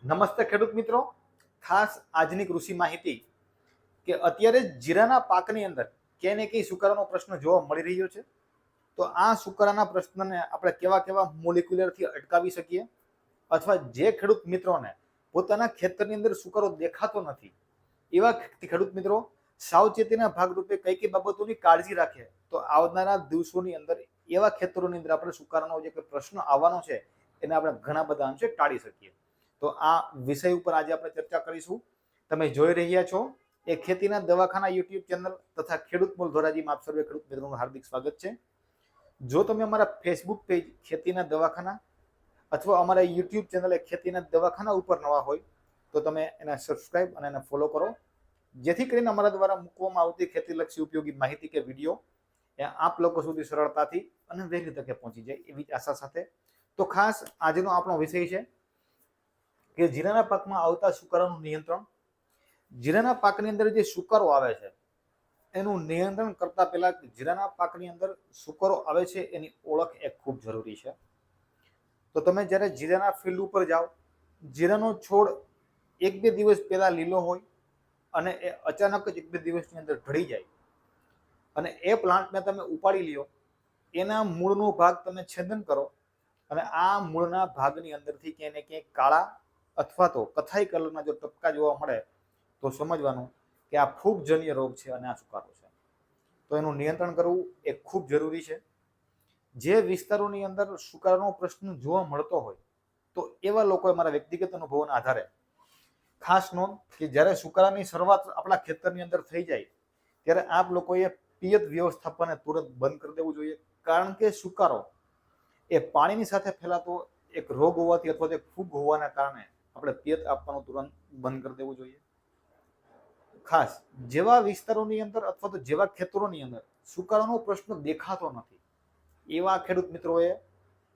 નમસ્તે ખેડૂત મિત્રો, ખાસ આજની કૃષિ માહિતી કે અત્યારે જીરાના પાકની અંદર ક્યાંય ને ક્યાંય સુકારાનો પ્રશ્ન જોવા મળી રહ્યો છે. તો આ સુકારાના પ્રશ્નને આપણે કેવા કેવા મોલિક્યુલરથી અટકાવી શકીએ, અથવા જે ખેડૂત મિત્રોને પોતાના ખેતરની અંદર સુકારો દેખાતો નથી એવા ખેડૂત મિત્રો સાવચેતીના ભાગરૂપે કઈ કઈ બાબતોની કાળજી રાખે તો આવનારા દિવસોની અંદર એવા ખેતરોની અંદર આપણે સુકારાનો જે પ્રશ્ન આવવાનો છે એને આપણે ઘણા બધા અંશે ટાળી શકીએ. તો આ વિષય ઉપર આજે આપણે ચર્ચા કરીશું. તમે જોઈ રહ્યા છો એ ખેતીના દવાખાના યુટ્યુબ ચેનલ તથા ખેડૂત મૂળ ધોરાજીમાં આપ સર્વે ખેડૂત મિત્રોનું હાર્દિક સ્વાગત છે. જો તમે અમારા ફેસબુક પેજ ખેતીના દવાખાના અથવા અમારા યુટ્યુબ ચેનલ ખેતીના દવાખાના ઉપર નવા હોય તો તમે એને સબસ્ક્રાઇબ અને એને ફોલો કરો, જેથી કરીને અમારા દ્વારા મૂકવામાં આવતી ખેતીલક્ષી ઉપયોગી માહિતી કે વિડીયો એ આપ લોકો સુધી સરળતાથી અને વહેલી તકે પહોંચી જાય એવી આશા સાથે. તો ખાસ આજનો આપણો વિષય છે કે જીરાના પાકમાં આવતા સુકારાનું નિયંત્રણ. જીરાના પાકની અંદર જે સુકારો આવે છે એનું નિયંત્રણ કરતા પહેલા જીરાના પાકની અંદર સુકારો આવે છે એની ઓળખ એ ખૂબ જરૂરી છે. તો તમે જ્યારે જીરાના ફિલ્ડ ઉપર જાઓ, જીરાનો છોડ એક બે દિવસ પહેલા લીલો હોય અને એ અચાનક જ એક બે દિવસની અંદર ઢળી જાય અને એ પ્લાન્ટને તમે ઉપાડી લ્યો, એના મૂળનો ભાગ તમે છેદન કરો અને આ મૂળના ભાગની અંદરથી ક્યાંય ને ક્યાંય કાળા અથવા તો કથાઈ કલરના જો ટપકા જોવા મળે તો સમજવાનું કે આ ફૂગજન્ય રોગ છે અને આ સુકારો છે. તો એનું નિયંત્રણ કરવું એ ખૂબ જરૂરી છે. જે વિસ્તારોની અંદર સુકારાનો પ્રશ્ન જોવા મળતો હોય તો એવા લોકોએ મારા વ્યક્તિગત અનુભવોના આધારે ખાસ નોંધ કે જ્યારે સુકારાની શરૂઆત આપણા ખેતરની અંદર થઈ જાય ત્યારે આપ લોકોએ પિયત વ્યવસ્થાપનને તુરંત બંધ કરી દેવું જોઈએ, કારણ કે સુકારો એ પાણીની સાથે ફેલાતો એક રોગ હોવાથી અથવા તો એક ફૂગ હોવાના કારણે આપણે પિયત આપવાનું તુરંત બંધ કરી દેવું જોઈએ. ખાસ જેવા વિસ્તારોની અંદર અથવા તો જેવા ખેતરોની અંદર સુકારાનો પ્રશ્ન દેખાતો નથી એવા ખેડૂત મિત્રોએ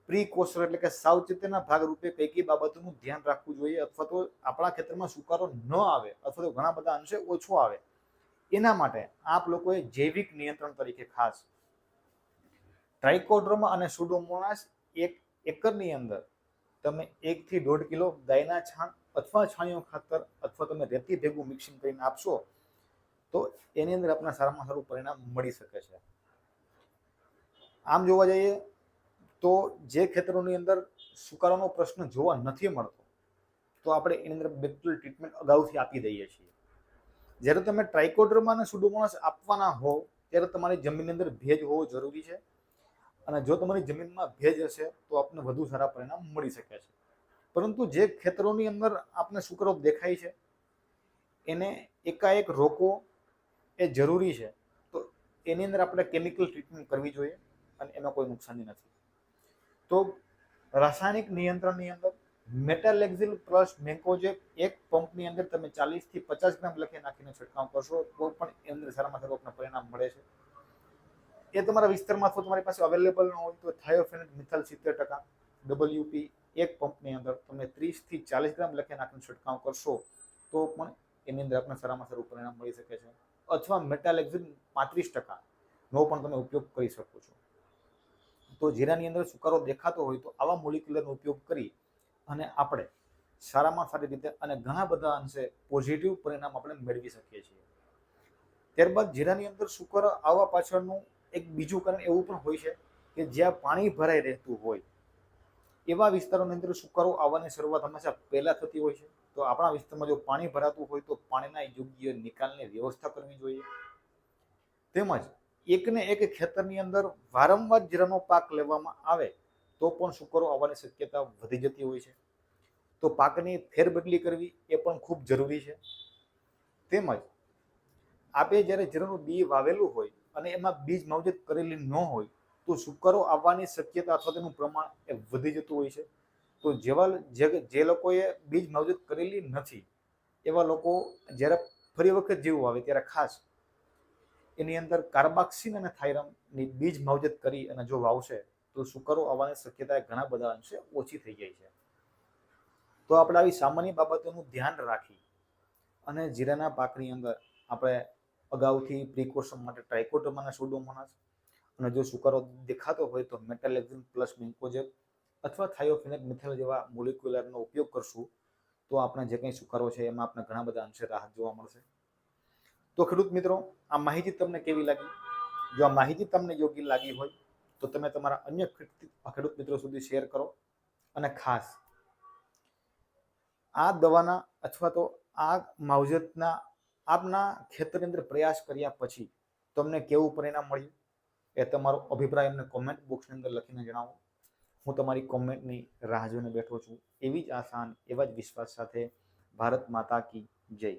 પ્રિકોશન એટલે કે સાવચેતીના ભાગરૂપે કઈ કઈ બાબતોનું ધ્યાન રાખવું જોઈએ, અથવા તો આપણા ખેતરમાં સુકારો ન આવે અથવા તો ઘણા બધા અંશે ઓછો આવે એના માટે આપ લોકોએ જૈવિક નિયંત્રણ તરીકે ખાસ ટ્રાઇકોડર્મા અને સુડોમોનાસ એક એકરની અંદર તમે 1 થી 1.5 કિલો ગાયના છાણ અથવા છાણિયું ખાતર અથવા તમે રેતી ભેગું મિક્સિંગ કરીને આપશો તો એની અંદર આપણા સારામાં સારું પરિણામ મળી શકે છે. આમ જોવા જઈએ તો જે ખેતરોની અંદર સુકારાનો પ્રશ્ન જોવા નથી મળતો તો આપણે એની અંદર બેક્ટેરિયલ ટ્રીટમેન્ટ અગાઉથી આપી દઈએ છીએ. જ્યારે તમે ટ્રાઇકોડર્મા અને સુડોમોનાસ આપવાના હો ત્યારે તમારી જમીનની અંદર ભેજ હોવો જરૂરી છે, અને જો તમારી જમીનમાં ભેજ હશે તો આપને વધુ સારા પરિણામ મળી શકે છે. પરંતુ જે ખેતરોની અંદર આપને સુકારો દેખાય છે એને એકાએક રોકવો એ જરૂરી છે. તો એની અંદર આપણે કેમિકલ ટ્રીટમેન્ટ કરવી જોઈએ અને એમાં કોઈ નુકસાની નથી. તો રાસાયણિક નિયંત્રણની અંદર મેટાલેક્ઝિલ પ્લસ મેન્કોજેબ એક પંપની અંદર તમે 40 થી 50 ગ્રામ લખી નાખીને છંટકાવ કરશો તો પણ એની અંદર સારામાં સારું આપણને પરિણામ મળે છે. એ તમારા વિસ્તારમાં અથવા તમારી પાસે અવેલેબલ ન હોય તો થાયોફેનેટ મિથાઇલ 70% WP એક પંપની અંદર તમે 30 થી 40 ગ્રામ લખી નાખીને છંટકાવ કરશો તો પણ એની અંદર આપણને સારામાં સારું પરિણામ મળી શકે છે. અથવા મેટાલેક્ઝિલ 35% નો પણ તમે ઉપયોગ કરી શકો છો. તો જીરાની અંદર સુકારો દેખાતો હોય તો આવા મોલિક્યુલરનો ઉપયોગ કરી અને આપણે સારામાં સારી રીતે અને ઘણા બધા અંશે પોઝિટિવ પરિણામ આપણે મેળવી શકીએ છીએ. ત્યારબાદ જીરાની અંદર સુકારો આવવા પાછળનું એક બીજું કારણ એવું પણ હોય છે કે જ્યાં પાણી ભરાઈ રહેતું હોય એવા વિસ્તારોની અંદર સુકારો આવવાની શરૂઆત હંમેશા પહેલા થતી હોય છે. તો આપણા વિસ્તારમાં જો પાણી ભરાતું હોય તો પાણીના યોગ્ય નિકાલની વ્યવસ્થા કરવી જોઈએ. તેમજ એકને એક ખેતરની અંદર વારંવાર જીરાનો પાક લેવામાં આવે તો પણ સુકારો આવવાની શક્યતા વધી જતી હોય છે. તો પાકની ફેરબદલી કરવી એ પણ ખૂબ જરૂરી છે. તેમજ આપણે જ્યારે જીરાનું બી વાવેલું હોય અને એમાં બીજ માવજત કરેલી ન હોય તો સુકારો આવવાની શક્યતા અથવા તેનું પ્રમાણ એ વધી જતું હોય છે. તો જે લોકોએ બીજ માવજત કરેલી નથી એવા લોકો જ્યારે ફરી વખત જીરું આવે ત્યારે ખાસ એની અંદર કાર્બાક્સિન અને થાઇરામની બીજ માવજત કરી અને જો વાવશે તો સુકારો આવવાની શક્યતા ઘણા બધા અંશે ઓછી થઈ જાય છે. તો આપણે આવી સામાન્ય બાબતોનું ધ્યાન રાખી અને જીરાના પાકની અંદર આપણે અગાઉથી પ્રિકોશન માટે ટ્રાઇકોડર્મા અને સુડોમોનાસ, અને જો સુકારો દેખાતો હોય તો મેટાલેક્ઝિન પ્લસ મેન્કોજેબ અથવા થાયોફેનેટ મિથાઇલ જેવા મોલિક્યુલરનો ઉપયોગ કરશું તો આપણે જે કંઈ સુકારો છે એમાં આપણે ઘણા બધા અંશે રાહત જોવા મળશે. તો ખેડૂત મિત્રો, આ માહિતી તમને કેવી લાગી? જો આ માહિતી તમને યોગ્ય લાગી હોય તો તમે તમારા અન્ય ખેડૂત મિત્રો સુધી શેર કરો. અને ખાસ આ દવાના અથવા તો આ માવજતના આપના ખેતરની અંદર પ્રયાસ કર્યા પછી તમને કેવું પરિણામ મળ્યું એ તમારો અભિપ્રાય અમને કોમેન્ટ બોક્સની અંદર લખીને જણાવો. હું તમારી કોમેન્ટની રાહ જોઈને બેઠો છું. એવી જ આશા અને એવા જ વિશ્વાસ સાથે ભારત માતા કી જય.